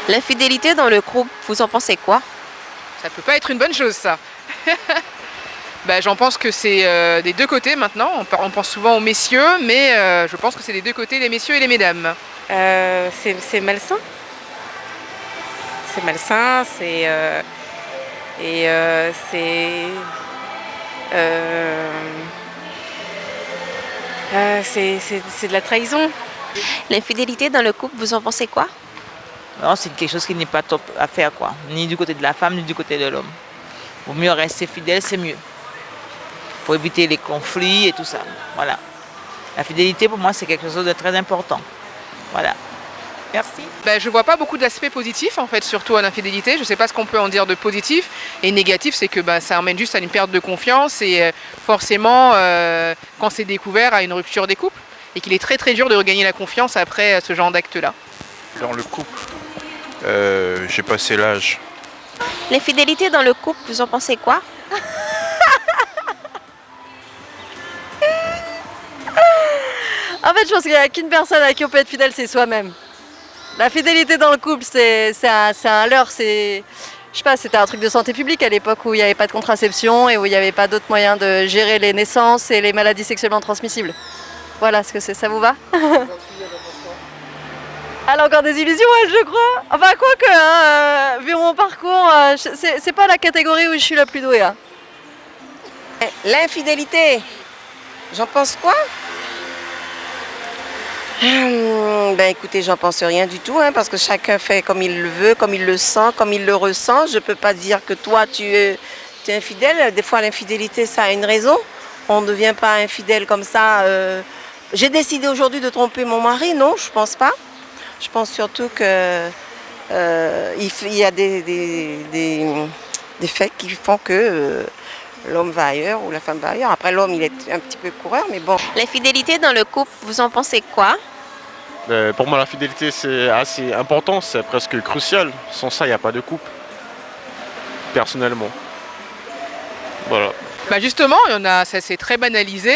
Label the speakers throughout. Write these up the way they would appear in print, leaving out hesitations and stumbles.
Speaker 1: L'infidélité dans le couple, vous en pensez quoi?
Speaker 2: Ça peut pas être une bonne chose, ça. J'en pense que c'est des deux côtés maintenant. On pense souvent aux messieurs, mais je pense que c'est des deux côtés, les messieurs et les mesdames.
Speaker 3: C'est malsain. C'est malsain, c'est de la trahison.
Speaker 1: L'infidélité dans le couple, vous en pensez quoi?
Speaker 4: Non, c'est quelque chose qui n'est pas top à faire, quoi. Ni du côté de la femme, ni du côté de l'homme. Vaut mieux rester fidèle, c'est mieux. Pour éviter les conflits et tout ça. Voilà. La fidélité, pour moi, c'est quelque chose de très important. Voilà. Merci.
Speaker 2: Je vois pas beaucoup d'aspects positifs, en fait, surtout à l'infidélité. Je sais pas ce qu'on peut en dire de positif. Et négatif, c'est que ça amène juste à une perte de confiance et forcément, quand c'est découvert, à une rupture des couples. Et qu'il est très très dur de regagner la confiance après ce genre d'acte-là.
Speaker 5: Dans le couple, j'ai passé l'âge.
Speaker 1: L'infidélité dans le couple, vous en pensez quoi?
Speaker 6: En fait, je pense qu'il n'y a qu'une personne à qui on peut être fidèle, c'est soi-même. La fidélité dans le couple, c'est un leurre. Je sais pas, c'était un truc de santé publique à l'époque où il n'y avait pas de contraception et où il n'y avait pas d'autres moyens de gérer les naissances et les maladies sexuellement transmissibles. Voilà, est-ce que ça vous va? Elle a encore des illusions, elle, je crois. Enfin, quoique, hein, vu mon parcours, c'est pas la catégorie où je suis la plus douée. Hein.
Speaker 7: L'infidélité, j'en pense quoi? Écoutez, j'en pense rien du tout, hein, parce que chacun fait comme il le veut, comme il le sent, comme il le ressent. Je peux pas dire que toi, tu es infidèle. Des fois, l'infidélité, ça a une raison. On ne devient pas infidèle comme ça. J'ai décidé aujourd'hui de tromper mon mari. Non, je pense pas. Je pense surtout que il y a des faits qui font que l'homme va ailleurs ou la femme va ailleurs. Après, l'homme, il est un petit peu coureur, mais bon.
Speaker 1: L'infidélité dans le couple, vous en pensez quoi?
Speaker 5: Pour moi, la fidélité, c'est assez important, c'est presque crucial. Sans ça, il n'y a pas de couple. Personnellement. Voilà.
Speaker 2: Justement, c'est très banalisé.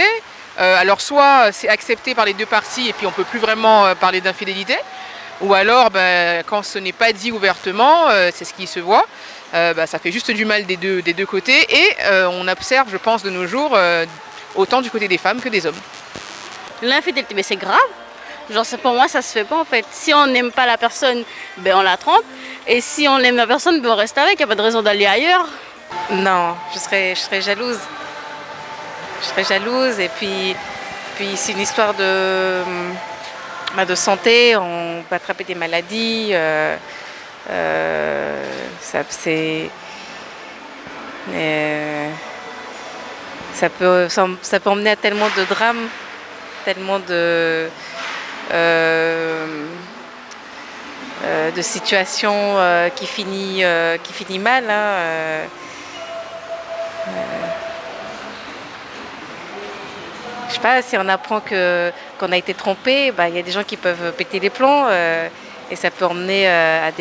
Speaker 2: Alors soit c'est accepté par les deux parties et puis on ne peut plus vraiment parler d'infidélité. Ou alors, quand ce n'est pas dit ouvertement, c'est ce qui se voit, ça fait juste du mal des deux côtés. Et on observe, je pense, de nos jours, autant du côté des femmes que des hommes.
Speaker 8: L'infidélité, mais c'est grave. Genre, pour moi, ça se fait pas en fait. Si on n'aime pas la personne, on la trompe. Et si on aime la personne, on reste avec. Il n'y a pas de raison d'aller ailleurs.
Speaker 3: Non, je serais jalouse. Je serais jalouse et puis c'est une histoire de santé, on peut attraper des maladies, ça peut emmener à tellement de drames, tellement de situations qui finit mal. Hein, je sais pas, si on apprend qu'on a été trompé, il y a des gens qui peuvent péter les plombs et ça peut emmener à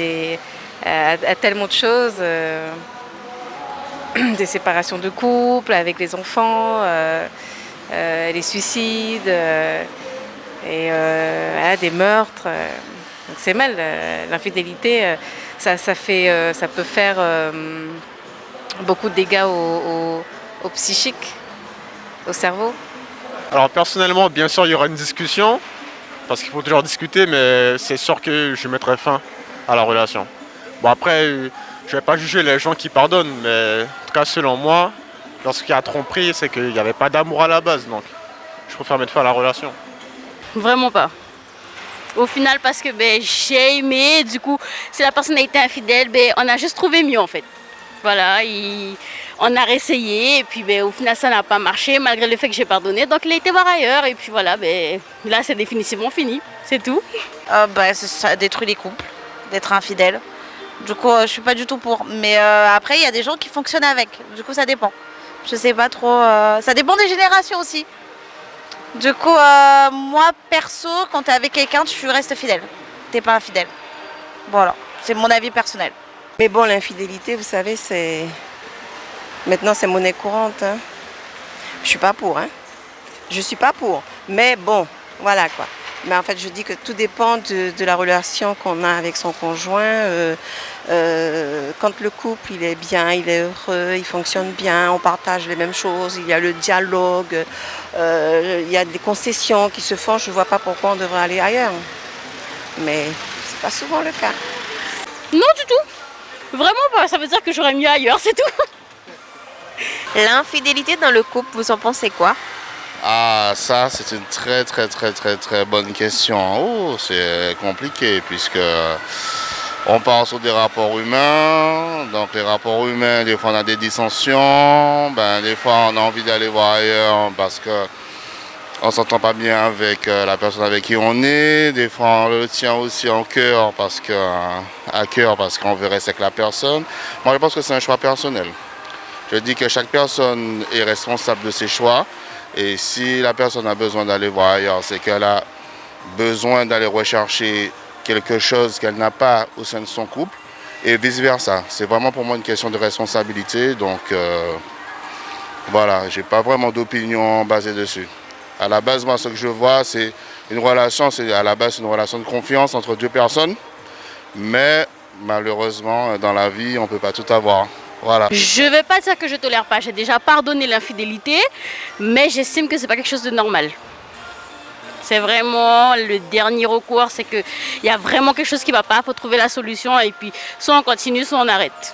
Speaker 3: tellement de choses, des séparations de couple avec les enfants, les suicides et des meurtres. Donc c'est mal, l'infidélité, ça peut faire beaucoup de dégâts au psychique, au cerveau.
Speaker 5: Alors personnellement, bien sûr, il y aura une discussion, parce qu'il faut toujours discuter, mais c'est sûr que je mettrai fin à la relation. Bon après, je vais pas juger les gens qui pardonnent, mais en tout cas selon moi, lorsqu'il y a tromperie, c'est qu'il n'y avait pas d'amour à la base, donc je préfère mettre fin à la relation.
Speaker 8: Vraiment pas. Au final, parce que j'ai aimé, du coup, si la personne a été infidèle, on a juste trouvé mieux en fait. Voilà, on a réessayé et puis au final ça n'a pas marché malgré le fait que j'ai pardonné. Donc il a été voir ailleurs et puis voilà, là c'est définitivement fini, c'est tout.
Speaker 9: Ça détruit les couples, d'être infidèle. Du coup je suis pas du tout pour. Mais après il y a des gens qui fonctionnent avec, du coup ça dépend. Je sais pas trop, ça dépend des générations aussi. Du coup moi perso, quand t'es avec quelqu'un tu restes fidèle, t'es pas infidèle. Voilà, c'est mon avis personnel.
Speaker 7: Mais bon, l'infidélité, vous savez, maintenant c'est monnaie courante. Hein. Je suis pas pour, hein. Je suis pas pour. Mais bon, voilà quoi. Mais en fait, je dis que tout dépend de la relation qu'on a avec son conjoint. Quand le couple il est bien, il est heureux, il fonctionne bien, on partage les mêmes choses, il y a le dialogue, il y a des concessions qui se font, je ne vois pas pourquoi on devrait aller ailleurs. Mais c'est pas souvent le cas.
Speaker 8: Non du tout. Vraiment pas, ça veut dire que j'aurais mieux ailleurs, c'est tout.
Speaker 1: L'infidélité dans le couple, vous en pensez quoi?
Speaker 10: Ah, ça, c'est une très bonne question. Oh, c'est compliqué puisque on parle sur des rapports humains. Donc, les rapports humains, des fois, on a des dissensions. Des fois, on a envie d'aller voir ailleurs parce que on ne s'entend pas bien avec la personne avec qui on est. Des fois, on le tient aussi à cœur parce qu'on veut rester avec la personne. Moi, je pense que c'est un choix personnel. Je dis que chaque personne est responsable de ses choix. Et si la personne a besoin d'aller voir ailleurs, c'est qu'elle a besoin d'aller rechercher quelque chose qu'elle n'a pas au sein de son couple et vice-versa. C'est vraiment pour moi une question de responsabilité. Donc voilà, je n'ai pas vraiment d'opinion basée dessus. À la base, moi, ce que je vois, c'est une relation, à la base une relation de confiance entre deux personnes. Mais malheureusement, dans la vie, on ne peut pas tout avoir. Voilà.
Speaker 8: Je ne vais pas dire que je ne tolère pas, j'ai déjà pardonné l'infidélité, mais j'estime que ce n'est pas quelque chose de normal. C'est vraiment le dernier recours, c'est qu'il y a vraiment quelque chose qui ne va pas, il faut trouver la solution et puis soit on continue, soit on arrête.